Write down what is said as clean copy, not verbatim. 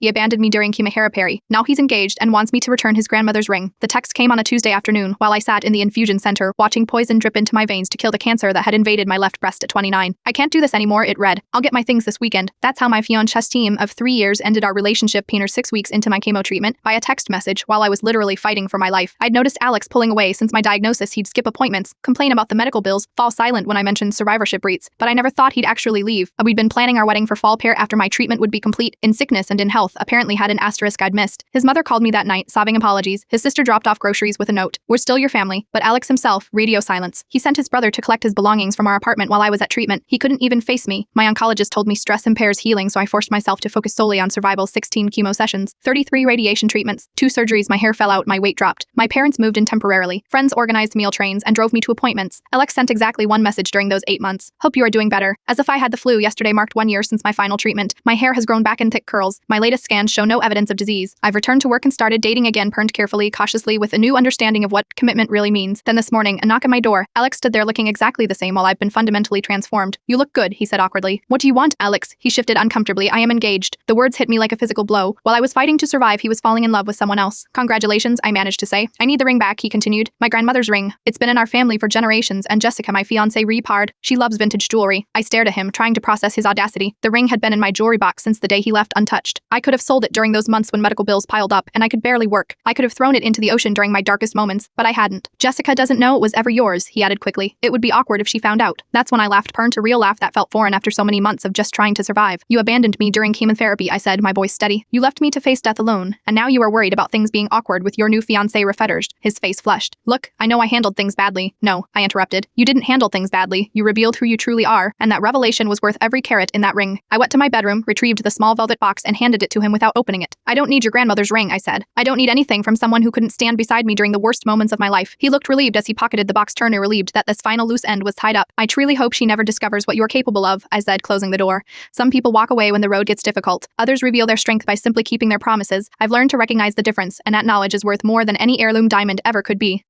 He abandoned me during chemotherapy. Now he's engaged and wants me to return his grandmother's ring. The text came on a Tuesday afternoon while I sat in the infusion center watching poison drip into my veins to kill the cancer that had invaded my left breast at 29. I can't do this anymore, it read. I'll get my things this weekend. That's how my fiancé's team of 3 years ended our relationship 6 weeks into my chemo treatment by a text message while I was literally fighting for my life. I'd noticed Alex pulling away since my diagnosis. He'd skip appointments, complain about the medical bills, fall silent when I mentioned survivorship rates, but I never thought he'd actually leave. We'd been planning our wedding for fall pair after my treatment would be complete. In sickness and in health apparently had an asterisk I'd missed. His mother called me that night, sobbing apologies. His sister dropped off groceries with a note. We're still your family. But Alex himself, radio silence. He sent his brother to collect his belongings from our apartment while I was at treatment. He couldn't even face me. My oncologist told me stress impairs healing, so I forced myself to focus solely on survival. 16 chemo sessions, 33 radiation treatments, 2 surgeries. My hair fell out, my weight dropped. My parents moved in temporarily. Friends organized meal trains and drove me to appointments. Alex sent exactly one message during those 8 months. Hope you are doing better. As if I had the flu. Yesterday marked 1 year since my final treatment. My hair has grown back in thick curls. My latest scans show no evidence of disease. I've returned to work and started dating again, perned carefully, cautiously, with a new understanding of what commitment really means. Then this morning, a knock at my door. Alex stood there looking exactly the same while I've been fundamentally transformed. You look good, he said awkwardly. What do you want, Alex? He shifted uncomfortably. I am engaged. The words hit me like a physical blow. While I was fighting to survive, he was falling in love with someone else. Congratulations, I managed to say. I need the ring back, he continued. My grandmother's ring. It's been in our family for generations, and Jessica, my fiancée, repared. She loves vintage jewelry. I stared at him, trying to process his audacity. The ring had been in my jewelry box since the day he left untouched. I could have sold it during those months when medical bills piled up, and I could barely work. I could have thrown it into the ocean during my darkest moments, but I hadn't. Jessica doesn't know it was ever yours, he added quickly. It would be awkward if she found out. That's when I laughed, perned a real laugh that felt foreign after so many months of just trying to survive. You abandoned me during chemotherapy, I said, my voice steady. You left me to face death alone, and now you are worried about things being awkward with your new fiancé refettered. His face flushed. Look, I know I handled things badly. No, I interrupted. You didn't handle things badly. You revealed who you truly are, and that revelation was worth every carat in that ring. I went to my bedroom, retrieved the small velvet box, and handed it to him without opening it. I don't need your grandmother's ring, I said. I don't need anything from someone who couldn't stand beside me during the worst moments of my life. He looked relieved as he pocketed the box, turned relieved that this final loose end was tied up. I truly hope she never discovers what you're capable of, I said, closing the door. Some people walk away when the road gets difficult. Others reveal their strength by simply keeping their promises. I've learned to recognize the difference, and that knowledge is worth more than any heirloom diamond ever could be.